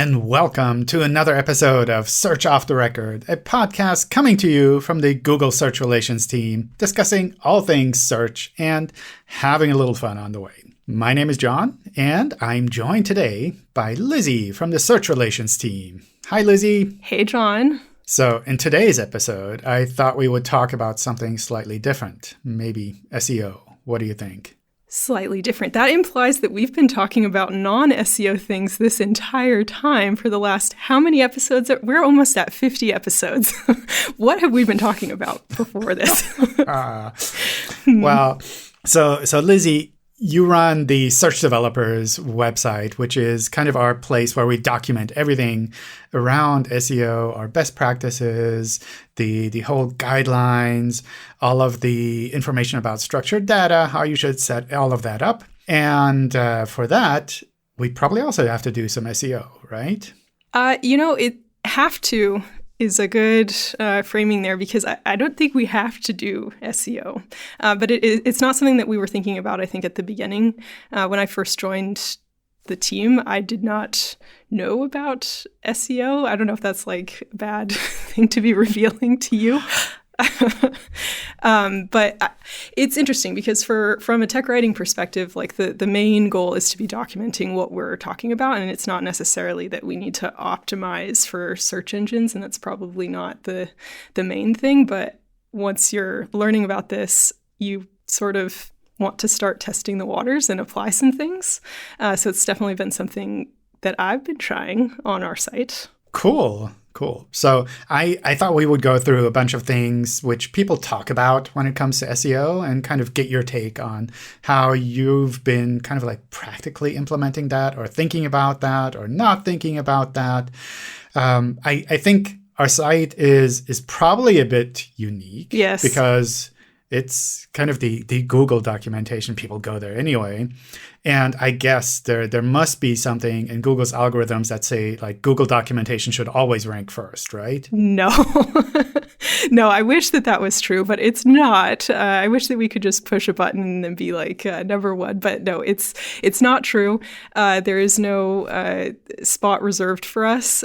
and welcome to another episode of Search Off the Record, a podcast coming to you from the Google Search Relations team, discussing all things search and having a little fun on the way. My name is John, and I'm joined today by Lizzie from the Search Relations team. Hi, Lizzie. Hey, John. So in today's episode, I thought we would talk about something slightly different, maybe SEO. What do you think? Slightly different. That implies that we've been talking about non-SEO things this entire time for the last how many episodes? We're almost at 50 episodes. What have we been talking about before this? So Lizzie, you run the Search Developers website, which is kind of our place where we document everything around SEO, our best practices, the whole guidelines, all of the information about structured data, how you should set all of that up. And for that, we probably also have to do some SEO, right? It have to is a good framing there, because I don't think we have to do SEO. But it's not something that we were thinking about, I think, at the beginning. When I first joined the team, I did not know about SEO. I don't know if that's like a bad thing to be revealing to you. But it's interesting because from a tech writing perspective, like the main goal is to be documenting what we're talking about. And it's not necessarily that we need to optimize for search engines. And that's probably not the main thing. But once you're learning about this, you sort of want to start testing the waters and apply some things. So it's definitely been something that I've been trying on our site. Cool. So I thought we would go through a bunch of things which people talk about when it comes to SEO and kind of get your take on how you've been kind of like practically implementing that or thinking about that or not thinking about that. I think our site is probably a bit unique. Yes. Because it's kind of the Google documentation. People go there anyway. And I guess there must be something in Google's algorithms that say like Google documentation should always rank first, right? No. No, I wish that was true, but it's not. I wish that we could just push a button and be like number one. But no, it's not true. There is no spot reserved for us.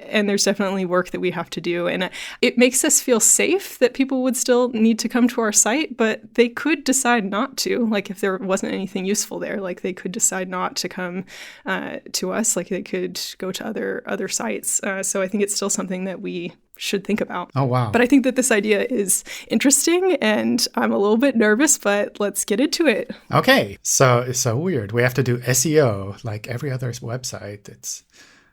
And there's definitely work that we have to do. And it makes us feel safe that people would still need to come to our site, but they could decide not to. Like if there wasn't anything useful there, like they could decide not to come to us. Like they could go to other sites. So I think it's still something that we should think about. Oh, wow. But I think that this idea is interesting and I'm a little bit nervous, but let's get into it. Okay. So it's so weird. We have to do SEO like every other website.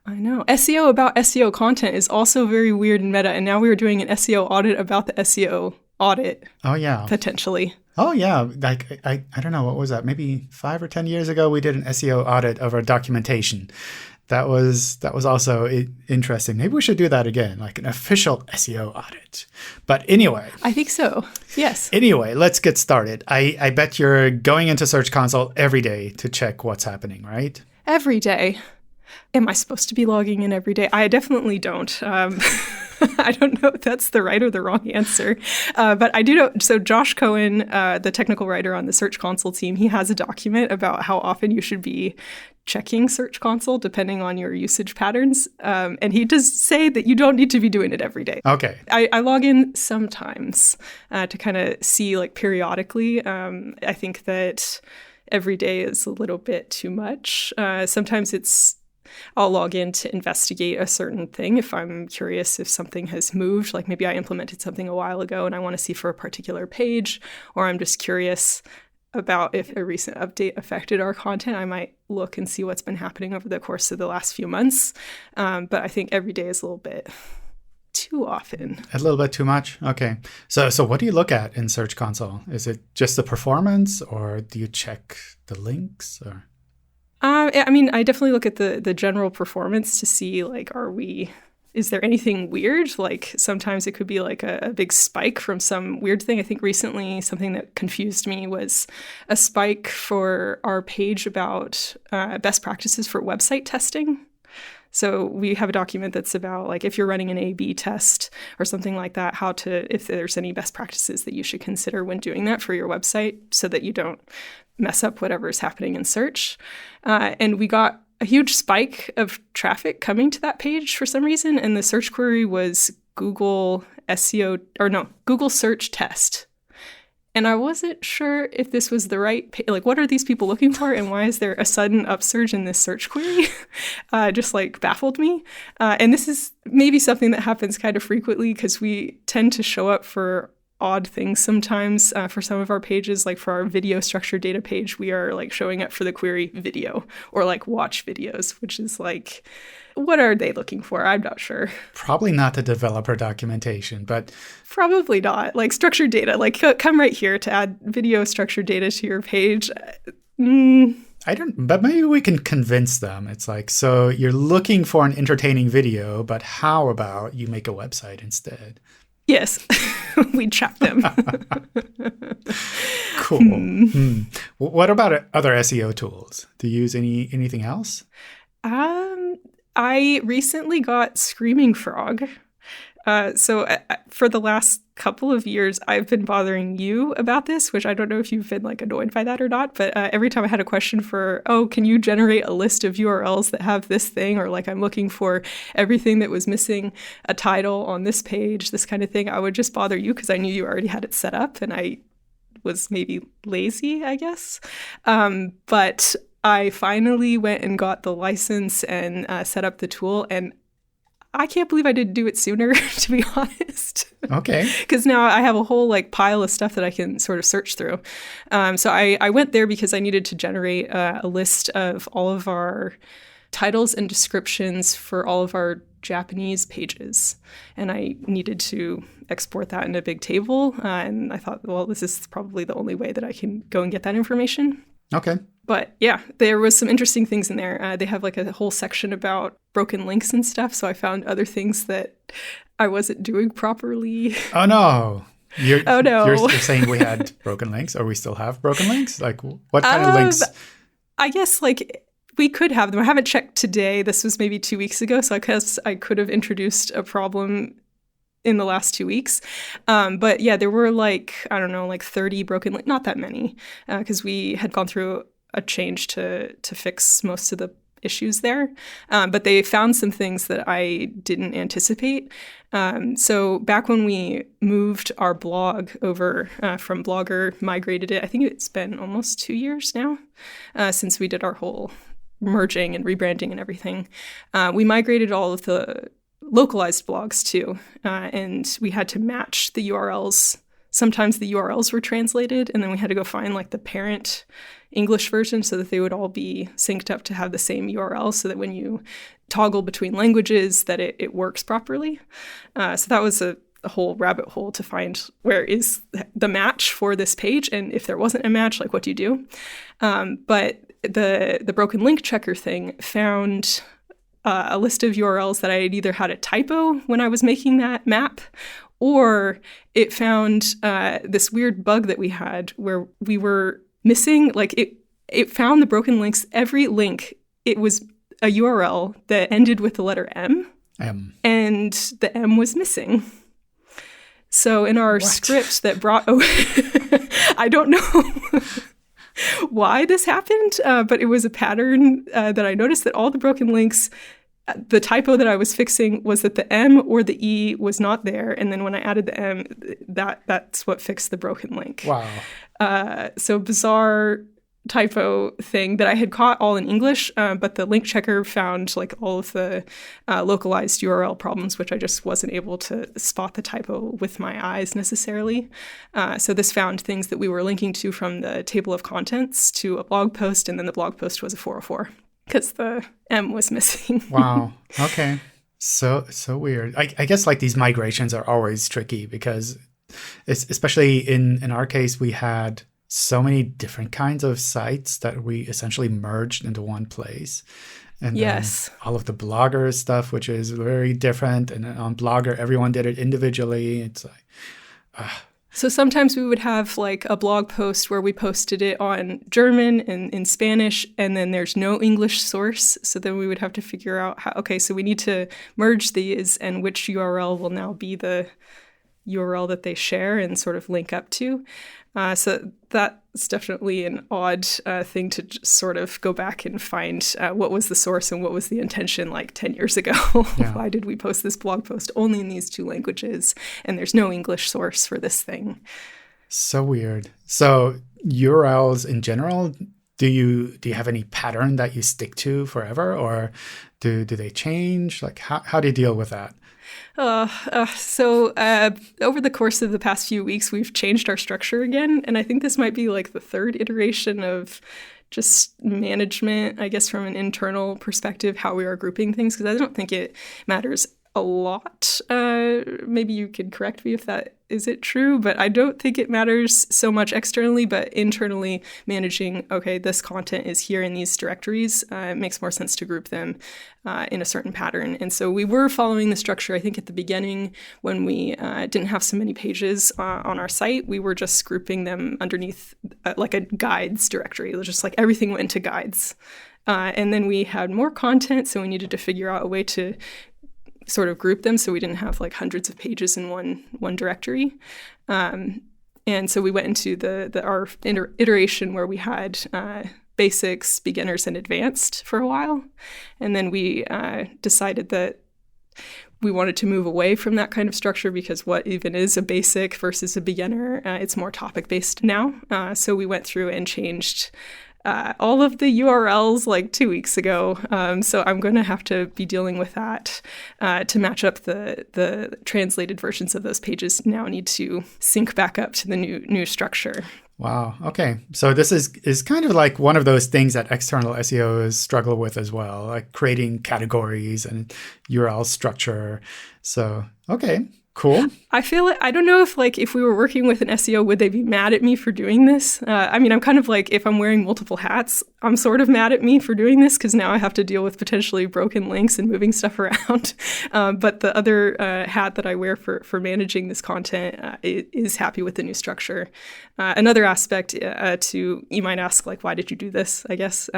I know. SEO about SEO content is also very weird and meta. And now we're doing an SEO audit about the SEO audit. Oh, yeah. Potentially. Oh, yeah. Like, I don't know. What was that? Maybe 5 or 10 years ago, we did an SEO audit of our documentation. That was also interesting. Maybe we should do that again, like an official SEO audit. But anyway. I think so. Yes. Anyway, let's get started. I bet you're going into Search Console every day to check what's happening, right? Every day. Am I supposed to be logging in every day? I definitely don't. I don't know if that's the right or the wrong answer. But I do know. So Josh Cohen, the technical writer on the Search Console team, he has a document about how often you should be checking Search Console depending on your usage patterns. And he does say that you don't need to be doing it every day. Okay. I log in sometimes to kind of see like periodically. I think that every day is a little bit too much. Sometimes I'll log in to investigate a certain thing if I'm curious if something has moved. Like maybe I implemented something a while ago and I want to see for a particular page, or I'm just curious about if a recent update affected our content. I might look and see what's been happening over the course of the last few months. But I think every day is a little bit too often. A little bit too much? Okay. So what do you look at in Search Console? Is it just the performance, or do you check the links? Or I mean, I definitely look at the general performance to see, like, is there anything weird? Like, sometimes it could be like a big spike from some weird thing. I think recently something that confused me was a spike for our page about best practices for website testing. So we have a document that's about, like, if you're running an A/B test or something like that, if there's any best practices that you should consider when doing that for your website so that you don't mess up whatever's happening in search. And we got a huge spike of traffic coming to that page for some reason. And the search query was Google SEO, or no, Google search test. And I wasn't sure if this was the right, like, what are these people looking for? And why is there a sudden upsurge in this search query? Just like baffled me. And this is maybe something that happens kind of frequently because we tend to show up for odd things sometimes for some of our pages. Like for our video structured data page, we are like showing up for the query video or like watch videos, which is like, what are they looking for? I'm not sure. Probably not the developer documentation, but... Probably not. Like structured data, like come right here to add video structured data to your page. I don't, but maybe we can convince them. It's like, so you're looking for an entertaining video, but how about you make a website instead? Yes, we trap them. Cool. What about other SEO tools? Do you use anything else? I recently got Screaming Frog. So for the last couple of years, I've been bothering you about this, which I don't know if you've been like annoyed by that or not. But every time I had a question for, can you generate a list of URLs that have this thing? Or like I'm looking for everything that was missing a title on this page, this kind of thing, I would just bother you because I knew you already had it set up and I was maybe lazy, I guess. But I finally went and got the license and set up the tool, and I can't believe I didn't do it sooner, to be honest. Okay. Because now I have a whole like pile of stuff that I can sort of search through. So I went there because I needed to generate a list of all of our titles and descriptions for all of our Japanese pages. And I needed to export that in a big table. And I thought, well, this is probably the only way that I can go and get that information. Okay. But yeah, there was some interesting things in there. They have like a whole section about broken links and stuff. So I found other things that I wasn't doing properly. Oh, no. Oh, no. You're saying we had broken links, or we still have broken links? Like, what kind of links? I guess like we could have them. I haven't checked today. This was maybe 2 weeks ago. So I guess I could have introduced a problem in the last 2 weeks. But yeah, there were like, I don't know, like 30 broken links, not that many, because we had gone through a change to fix most of the issues there. But they found some things that I didn't anticipate. So back when we moved our blog over from Blogger, migrated it, I think it's been almost 2 years now since we did our whole merging and rebranding and everything. We migrated all of the localized blogs too, and we had to match the URLs. Sometimes the URLs were translated, and then we had to go find like the parent English version so that they would all be synced up to have the same URL, so that when you toggle between languages that it works properly. So that was a whole rabbit hole to find where is the match for this page, and if there wasn't a match, like what do you do? But the broken link checker thing found a list of URLs that I had either had a typo when I was making that map, or it found this weird bug that we had where we were missing, like it found the broken links. Every link, it was a URL that ended with the letter M. And the M was missing. So in our script that brought, I don't know why this happened, but it was a pattern that I noticed that all the broken links, the typo that I was fixing was that the M or the E was not there. And then when I added the M, that's what fixed the broken link. Wow. So bizarre typo thing that I had caught all in English, but the link checker found like all of the localized URL problems, which I just wasn't able to spot the typo with my eyes necessarily. So this found things that we were linking to from the table of contents to a blog post, and then the blog post was a 404 because the M was missing. Wow. Okay. So weird. I guess like these migrations are always tricky because especially in our case, we had so many different kinds of sites that we essentially merged into one place. And yes, then all of the Blogger stuff, which is very different. And on Blogger, everyone did it individually. It's like, So sometimes we would have like a blog post where we posted it on German and in Spanish, and then there's no English source. So then we would have to figure out how, okay, so we need to merge these, and which URL will now be the URL that they share and sort of link up to. So that it's definitely an odd thing to just sort of go back and find what was the source and what was the intention like 10 years ago. Yeah. Why did we post this blog post only in these 2 languages? And there's no English source for this thing. So weird. So URLs in general, do you have any pattern that you stick to forever, or do they change? Like how do you deal with that? So over the course of the past few weeks, we've changed our structure again. And I think this might be like the 3rd iteration of just management, I guess, from an internal perspective, how we are grouping things, because I don't think it matters a lot. Maybe you could correct me if that isn't true, but I don't think it matters so much externally, but internally managing, okay, this content is here in these directories. It makes more sense to group them in a certain pattern. And so we were following the structure, I think, at the beginning when we didn't have so many pages on our site. We were just grouping them underneath like a guides directory. It was just like everything went into guides. And then we had more content, so we needed to figure out a way to sort of group them so we didn't have like hundreds of pages in one directory. And so we went into our iteration where we had basics, beginners, and advanced for a while. And then we decided that we wanted to move away from that kind of structure because what even is a basic versus a beginner, it's more topic-based now. So we went through and changed all of the URLs like 2 weeks ago. So I'm going to have to be dealing with that to match up the translated versions of those pages now need to sync back up to the new structure. Wow. Okay. So this is kind of like one of those things that external SEOs struggle with as well, like creating categories and URL structure. So, okay. Cool. I feel like, I don't know if we were working with an SEO, would they be mad at me for doing this? I mean, I'm kind of like, if I'm wearing multiple hats, I'm sort of mad at me for doing this because now I have to deal with potentially broken links and moving stuff around. But the other hat that I wear for managing this content is happy with the new structure. Another aspect you might ask, like, why did you do this, I guess?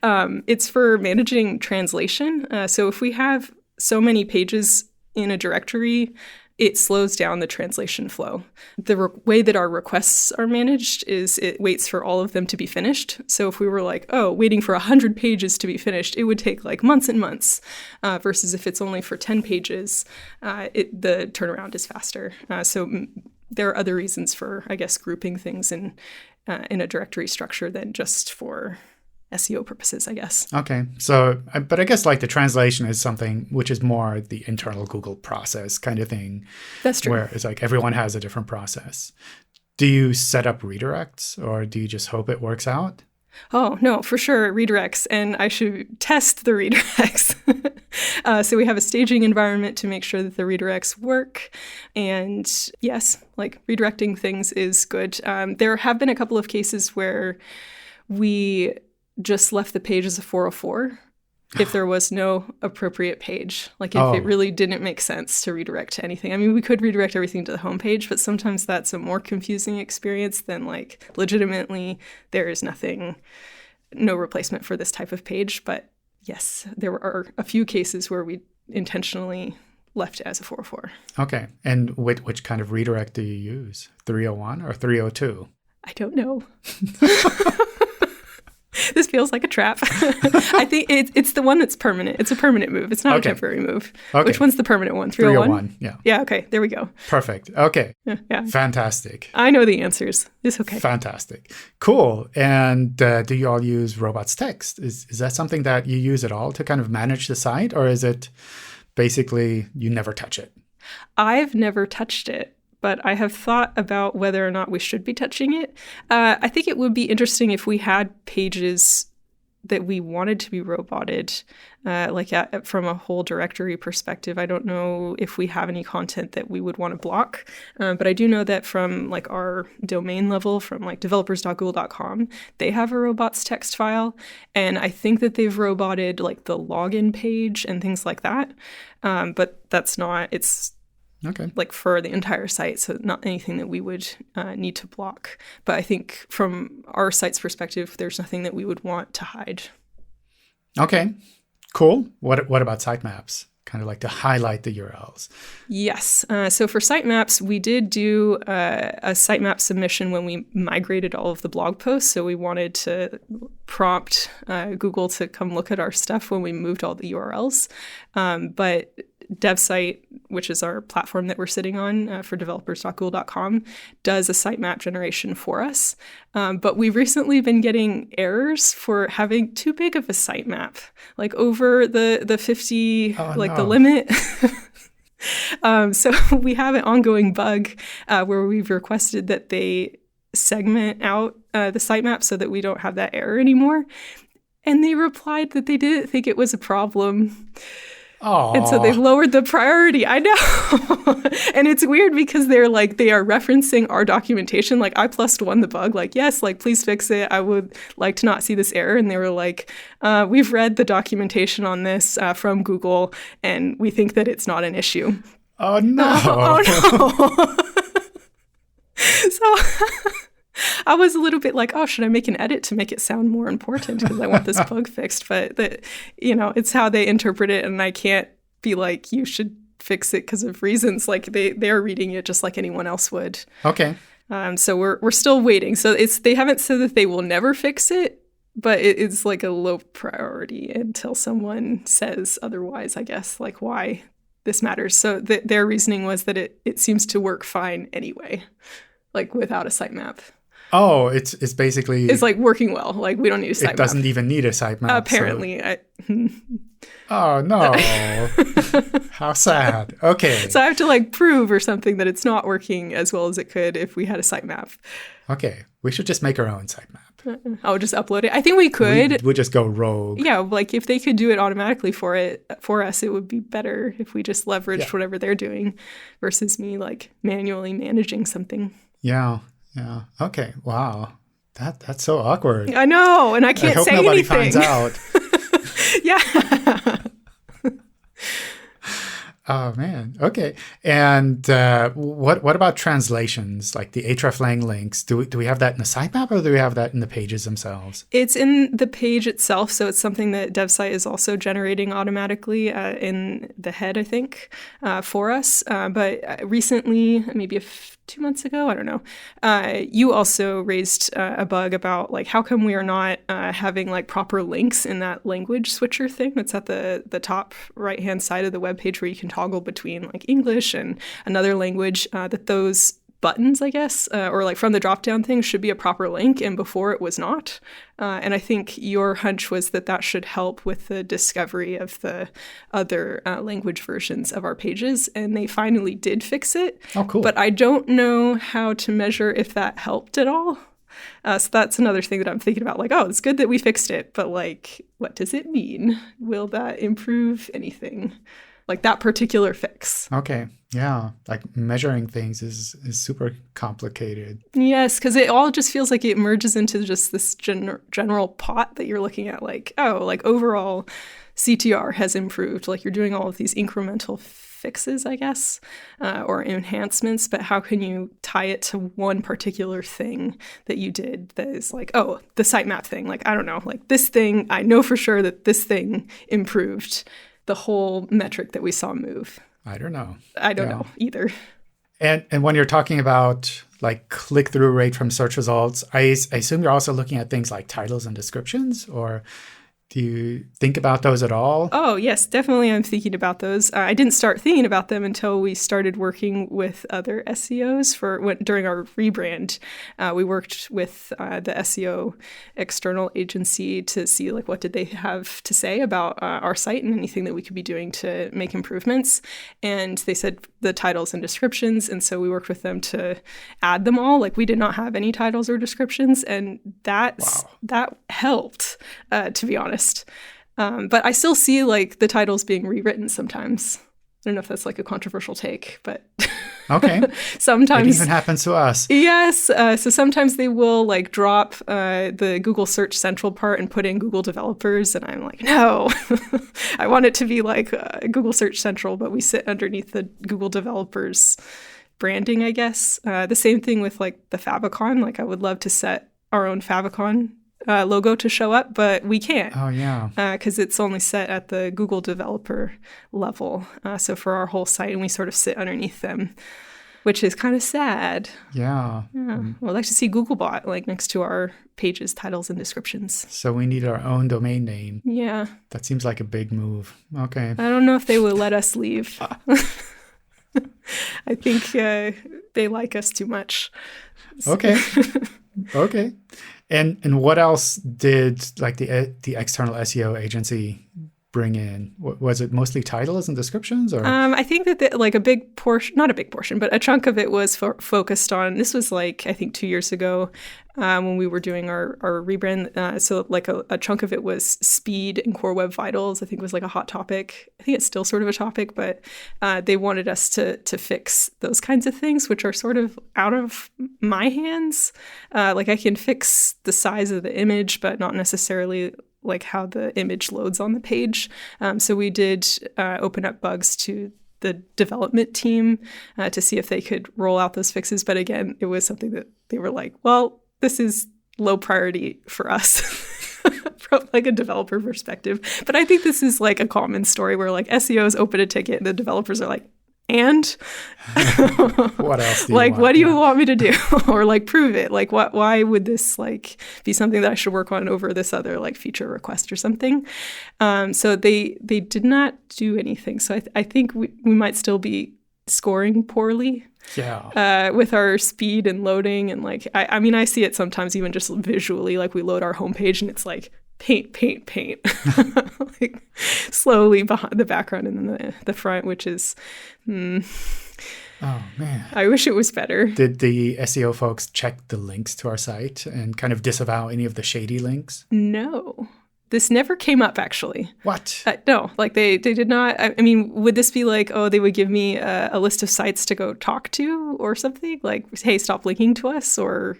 It's for managing translation. So if we have so many pages in a directory, it slows down the translation flow. The way that our requests are managed is it waits for all of them to be finished. So if we were like, waiting for 100 pages to be finished, it would take like months and months. Versus if it's only for 10 pages, the turnaround is faster. So there are other reasons for, I guess, grouping things in a directory structure than just for SEO purposes, I guess. Okay. So, but I guess like the translation is something which is more the internal Google process kind of thing. That's true. Where it's like everyone has a different process. Do you set up redirects or do you just hope it works out? Oh, no, for sure, redirects. And I should test the redirects. So we have a staging environment to make sure that the redirects work. And yes, like redirecting things is good. There have been a couple of cases where we just left the page as a 404 if there was no appropriate page. Like if it really didn't make sense to redirect to anything. I mean, we could redirect everything to the homepage, but sometimes that's a more confusing experience than like legitimately there is no replacement for this type of page. But yes, there are a few cases where we intentionally left it as a 404. Okay. And which kind of redirect do you use? 301 or 302? I don't know. This feels like a trap. I think it's the one that's permanent. It's a permanent move. It's not a temporary move. Okay. Which one's the permanent one? 301? Yeah. Yeah, okay. There we go. Perfect. Okay. Yeah. Fantastic. I know the answers. It's okay. Fantastic. Cool. And do you all use robots text? Is that something that you use at all to kind of manage the site? Or is it basically you never touch it? I've never touched it, but I have thought about whether or not we should be touching it. I think it would be interesting if we had pages that we wanted to be roboted, from a whole directory perspective. I don't know if we have any content that we would want to block, but I do know that from like our domain level, from like developers.google.com, they have a robots text file, and I think that they've roboted like the login page and things like that. But that's not, it's like for the entire site, so not anything that we would need to block. But I think from our site's perspective, there's nothing that we would want to hide. Okay, cool. What about sitemaps? kind of like to highlight the URLs. Yes. So for sitemaps, we did do a sitemap submission when we migrated all of the blog posts. So we wanted to prompt Google to come look at our stuff when we moved all the URLs. But DevSite, which is our platform that we're sitting on for developers.google.com, does a sitemap generation for us. But we've recently been getting errors for having too big of a sitemap, like over the 50, the limit. So we have an ongoing bug where we've requested that they segment out the sitemap so that we don't have that error anymore. And they replied that they didn't think it was a problem. Aww. And so they've lowered the priority. I know. And it's weird because they are referencing our documentation. Like, I +1 the bug. Like, yes, like, please fix it. I would like to not see this error. And they were like, we've read the documentation on this from Google, and we think that it's not an issue. Oh, no. Oh, no. So I was a little bit like, oh, should I make an edit to make it sound more important because I want this bug fixed? But it's how they interpret it, and I can't be like, you should fix it because of reasons. Like they're reading it just like anyone else would. Okay. So we're still waiting. So they haven't said that they will never fix it, but it's like a low priority until someone says otherwise, I guess, like why this matters. So their reasoning was that it seems to work fine anyway, like without a sitemap. Oh, it's basically... It's like working well. Like we don't need a sitemap. It doesn't even need a sitemap. Apparently. So. Oh, no. How sad. Okay. So I have to like prove or something that it's not working as well as it could if we had a sitemap. Okay. We should just make our own sitemap. I'll just upload it. I think we could. We'll just go rogue. Yeah, like if they could do it automatically for us, it would be better if we just leveraged whatever they're doing versus me like manually managing something. Yeah. Yeah. Okay. Wow. That's so awkward. I know, and I can't say anything. I hope nobody finds out. Yeah. Oh man. Okay. And what about translations, like the hreflang links? Do we have that in the sitemap, or do we have that in the pages themselves? It's in the page itself, so it's something that DevSite is also generating automatically in the head, I think, for us. But recently, maybe 2 months ago, I don't know, you also raised a bug about like how come we are not having like proper links in that language switcher thing that's at the top right hand side of the web page where you can toggle between like English and another language, that those buttons, I guess, or like from the drop-down thing should be a proper link, and before it was not. And I think your hunch was that should help with the discovery of the other language versions of our pages, and they finally did fix it. Oh, cool. But I don't know how to measure if that helped at all. So that's another thing that I'm thinking about, like, oh, it's good that we fixed it, but like, what does it mean? Will that improve anything? Like that particular fix. Okay. Yeah. Like measuring things is super complicated. Yes, because it all just feels like it merges into just this general pot that you're looking at. Like, oh, like overall CTR has improved. Like you're doing all of these incremental fixes, I guess, or enhancements. But how can you tie it to one particular thing that you did that is like, oh, the sitemap thing. Like, I don't know, like this thing, I know for sure that this thing improved the whole metric that we saw move. I don't know. I don't know either. And when you're talking about like click-through rate from search results, I assume you're also looking at things like titles and descriptions, or do you think about those at all? Oh, yes, definitely I'm thinking about those. I didn't start thinking about them until we started working with other SEOs during our rebrand. We worked with the SEO external agency to see like what did they have to say about our site and anything that we could be doing to make improvements. And they said the titles and descriptions. And so we worked with them to add them all. Like we did not have any titles or descriptions. And that helped, to be honest. But I still see like the titles being rewritten sometimes. I don't know if that's like a controversial take, but okay. Sometimes it even happens to us. Yes. So sometimes they will like drop the Google Search Central part and put in Google Developers. And I'm like, no, I want it to be like Google Search Central, but we sit underneath the Google Developers branding, I guess. The same thing with like the favicon. Like I would love to set our own favicon logo to show up, but we can't. Oh, yeah. Because it's only set at the Google developer level. So for our whole site, and we sort of sit underneath them, which is kind of sad. Yeah. Well, I'd like to see Googlebot like next to our pages, titles, and descriptions. So we need our own domain name. Yeah. That seems like a big move. Okay. I don't know if they will let us leave. I think they like us too much. Okay. Okay. And what else did like the external SEO agency bring in? Was it mostly titles and descriptions, or? I think that like a big portion, not a big portion, but a chunk of it was focused on, this was like, I think 2 years ago when we were doing our rebrand. So like a chunk of it was speed and core web vitals. I think was like a hot topic. I think it's still sort of a topic, but they wanted us to fix those kinds of things, which are sort of out of my hands. Like I can fix the size of the image, but not necessarily like how the image loads on the page. So we did open up bugs to the development team to see if they could roll out those fixes. But again, it was something that they were like, well, this is low priority for us from like a developer perspective. But I think this is like a common story where like SEOs open a ticket and the developers are like, and what else do you like want? what do you want me to do? Or like prove it, like why would this like be something that I should work on over this other like feature request or something? So they did not do anything. So I think we might still be scoring poorly with our speed and loading. And like I mean I see it sometimes even just visually, like we load our homepage and it's like paint like slowly behind the background and then the front, which is oh man, I wish it was better. Did the SEO folks check the links to our site and kind of disavow any of the shady links? No, this never came up actually. What? No, like they did not. I mean, would this be like, oh, they would give me a list of sites to go talk to or something, like, hey, stop linking to us? Or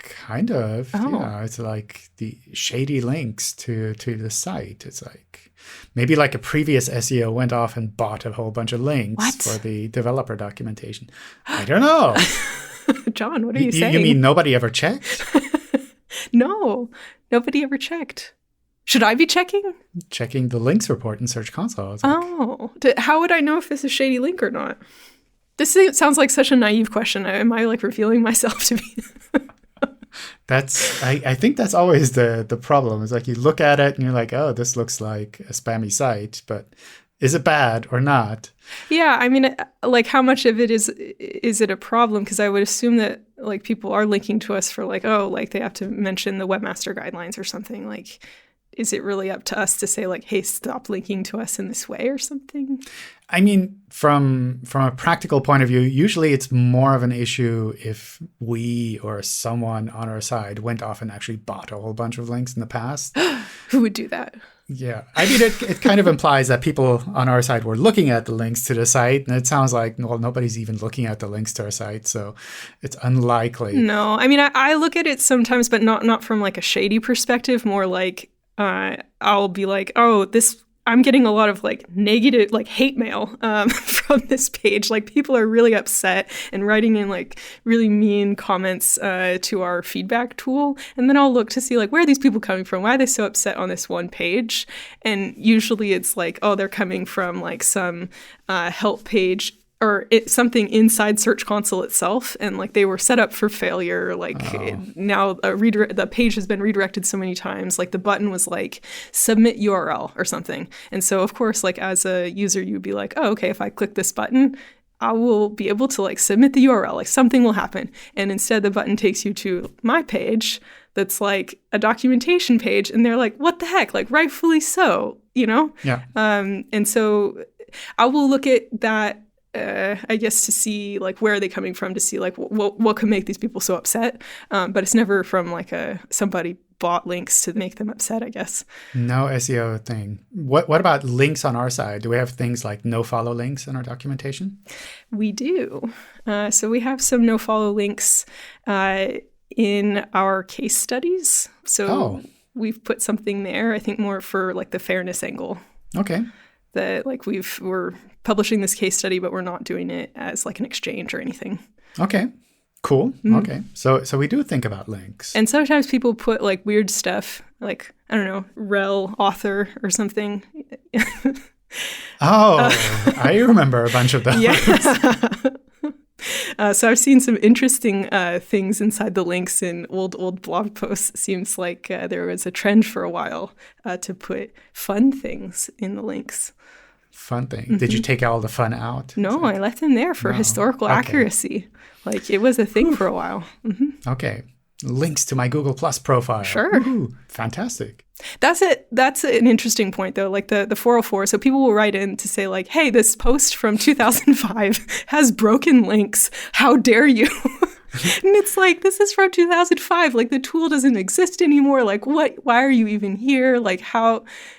kind of. Oh. Yeah, it's like the shady links to the site. It's like maybe like a previous SEO went off and bought a whole bunch of links for the developer documentation. I don't know. John, what are you saying? You mean nobody ever checked? No, nobody ever checked. Should I be checking? Checking the links report in Search Console. How would I know if it's a shady link or not? This sounds like such a naive question. Am I like revealing myself to be? I think that's always the problem. It's like you look at it and you're like, oh, this looks like a spammy site, but is it bad or not? Yeah, I mean, like how much of it is it a problem? Because I would assume that like people are linking to us for like, oh, like they have to mention the webmaster guidelines or something. Like, is it really up to us to say like, hey, stop linking to us in this way or something? I mean, from a practical point of view, usually it's more of an issue if we or someone on our side went off and actually bought a whole bunch of links in the past. Who would do that? Yeah. I mean, it kind of implies that people on our side were looking at the links to the site. And it sounds like, well, nobody's even looking at the links to our site. So it's unlikely. No, I mean, I look at it sometimes, but not from like a shady perspective, more like I'll be like, oh, I'm getting a lot of like negative, like hate mail from this page. Like people are really upset and writing in like really mean comments to our feedback tool. And then I'll look to see like, where are these people coming from? Why are they so upset on this one page? And usually it's like, oh, they're coming from like some help page or something inside Search Console itself, and like they were set up for failure. Like now the page has been redirected so many times. Like the button was like submit URL or something, and so of course, like as a user, you'd be like, oh, okay, if I click this button, I will be able to like submit the URL. Like something will happen, and instead the button takes you to my page that's like a documentation page, and they're like, what the heck? Like rightfully so, you know? Yeah. And so I will look at that. I guess to see like where are they coming from, to see like what could make these people so upset, but it's never from like somebody bought links to make them upset, I guess. No SEO thing. What about links on our side? Do we have things like nofollow links in our documentation? We do. So we have some nofollow links in our case studies. So we've put something there, I think more for like the fairness angle. Okay. That like we're publishing this case study, but we're not doing it as like an exchange or anything. Okay. Cool. Okay. So we do think about links. And sometimes people put like weird stuff, like, I don't know, rel author or something. I remember a bunch of those. Yeah. So I've seen some interesting things inside the links in old blog posts. Seems like there was a trend for a while to put fun things in the links. Fun thing. Did you take all the fun out? No, I left them there for historical accuracy. Like it was a thing for a while. Okay. Links to my Google Plus profile. Sure. Ooh, fantastic. That's it. That's an interesting point, though. Like the 404. So people will write in to say, like, hey, this post from 2005 has broken links. How dare you? And it's like, this is from 2005. Like, the tool doesn't exist anymore. Like, what? Why are you even here? Like,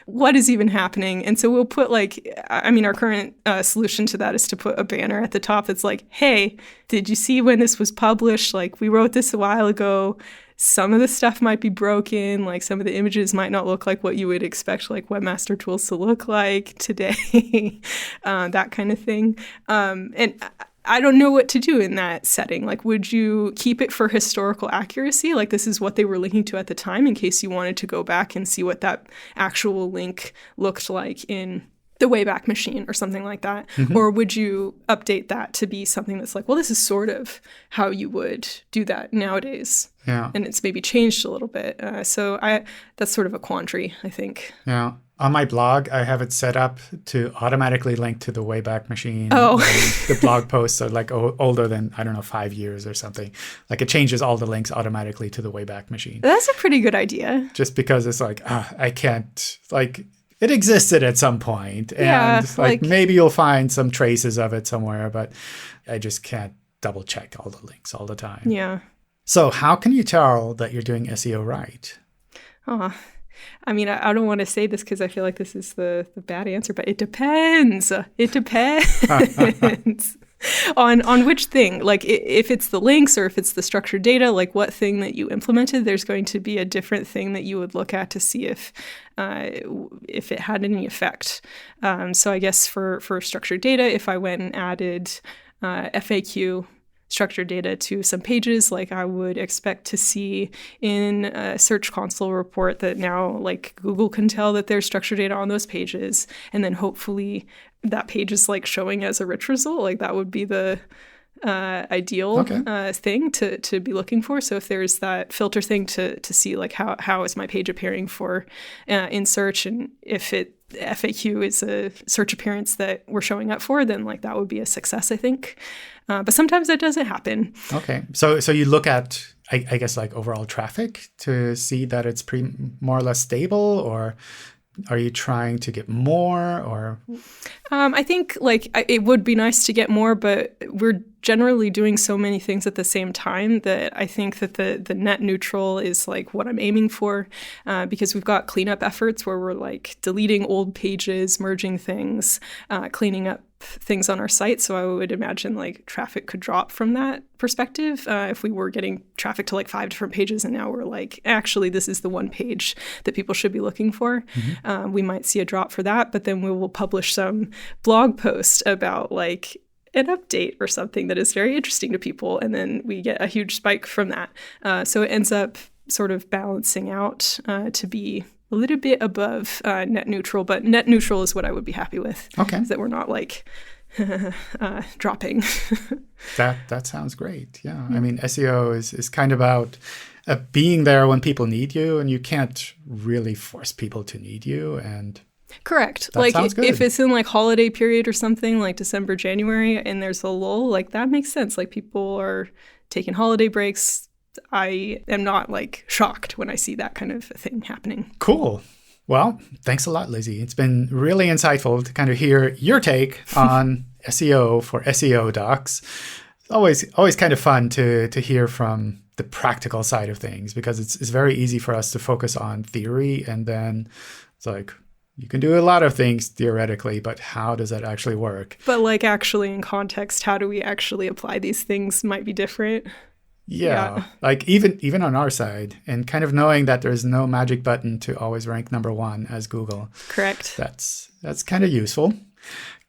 what is even happening? And so we'll put our current solution to that is to put a banner at the top that's like, hey, did you see when this was published? Like, we wrote this a while ago. Some of the stuff might be broken. Like, some of the images might not look like what you would expect, like, webmaster tools to look like today, that kind of thing. And I don't know what to do in that setting. Like, would you keep it for historical accuracy? Like, this is what they were linking to at the time in case you wanted to go back and see what that actual link looked like in the Wayback Machine or something like that? Or would you update that to be something that's like, well, this is sort of how you would do that nowadays. Yeah. And it's maybe changed a little bit. So that's sort of a quandary, I think. Yeah. On my blog, I have it set up to automatically link to the Wayback Machine. Oh. The blog posts are like older than, 5 years or something. Like it changes all the links automatically to the Wayback Machine. That's a pretty good idea. Just because it's like, I can't, like, it existed at some point. And maybe you'll find some traces of it somewhere, but I just can't double check all the links all the time. Yeah. So how can you tell that you're doing SEO right? I mean, I don't want to say this because I feel like this is the bad answer, but it depends. It depends on which thing. Like if it's the links or if it's the structured data, like what thing that you implemented, there's going to be a different thing that you would look at to see if it had any effect. So I guess for structured data, if I went and added FAQ structured data to some pages, like I would expect to see in a Search Console report that now like Google can tell that there's structured data on those pages. And then hopefully that page is like showing as a rich result. Like that would be the ideal thing to be looking for. So if there's that filter thing to see like how is my page appearing for in search, and if FAQ is a search appearance that we're showing up for, then like that would be a success, I think. But sometimes that doesn't happen. Okay. So you look at, I guess, like overall traffic to see that it's more or less stable, or are you trying to get more, or? I think like it would be nice to get more, but we're generally doing so many things at the same time that I think that the net neutral is like what I'm aiming for, because we've got cleanup efforts where we're like deleting old pages, merging things, cleaning up things on our site. So I would imagine like traffic could drop from that perspective. If we were getting traffic to like 5 different pages and now we're like, actually, this is the one page that people should be looking for. We might see a drop for that, but then we will publish some blog post about like an update or something that is very interesting to people. And then we get a huge spike from that. So it ends up sort of balancing out to be a little bit above net neutral, but net neutral is what I would be happy with. Okay. That we're not like dropping. That sounds great. Yeah. I mean, SEO is kind of about being there when people need you, and you can't really force people to need you. And correct. That like sounds good. If it's in like holiday period or something like December, January, and there's a lull, like that makes sense. Like people are taking holiday breaks. I am not like shocked when I see that kind of thing happening. Cool. Well, thanks a lot, Lizzie. It's been really insightful to kind of hear your take on SEO for SEO docs. It's always kind of fun to hear from the practical side of things, because it's very easy for us to focus on theory, and then it's like, you can do a lot of things theoretically, but how does that actually work? But like actually in context, how do we actually apply these things might be different. Yeah. Like even on our side, and kind of knowing that there's no magic button to always rank number 1 as Google. Correct. That's kind of useful.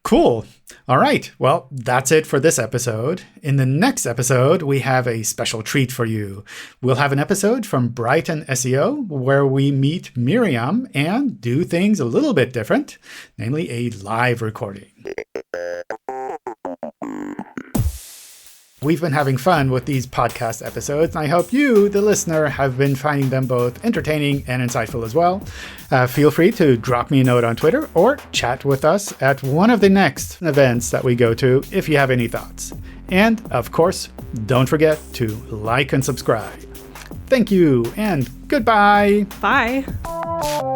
Cool. All right. Well, that's it for this episode. In the next episode, we have a special treat for you. We'll have an episode from Brighton SEO where we meet Miriam and do things a little bit different, namely a live recording. We've been having fun with these podcast episodes, and I hope you, the listener, have been finding them both entertaining and insightful as well. Feel free to drop me a note on Twitter or chat with us at one of the next events that we go to if you have any thoughts. And, of course, don't forget to like and subscribe. Thank you, and goodbye. Bye.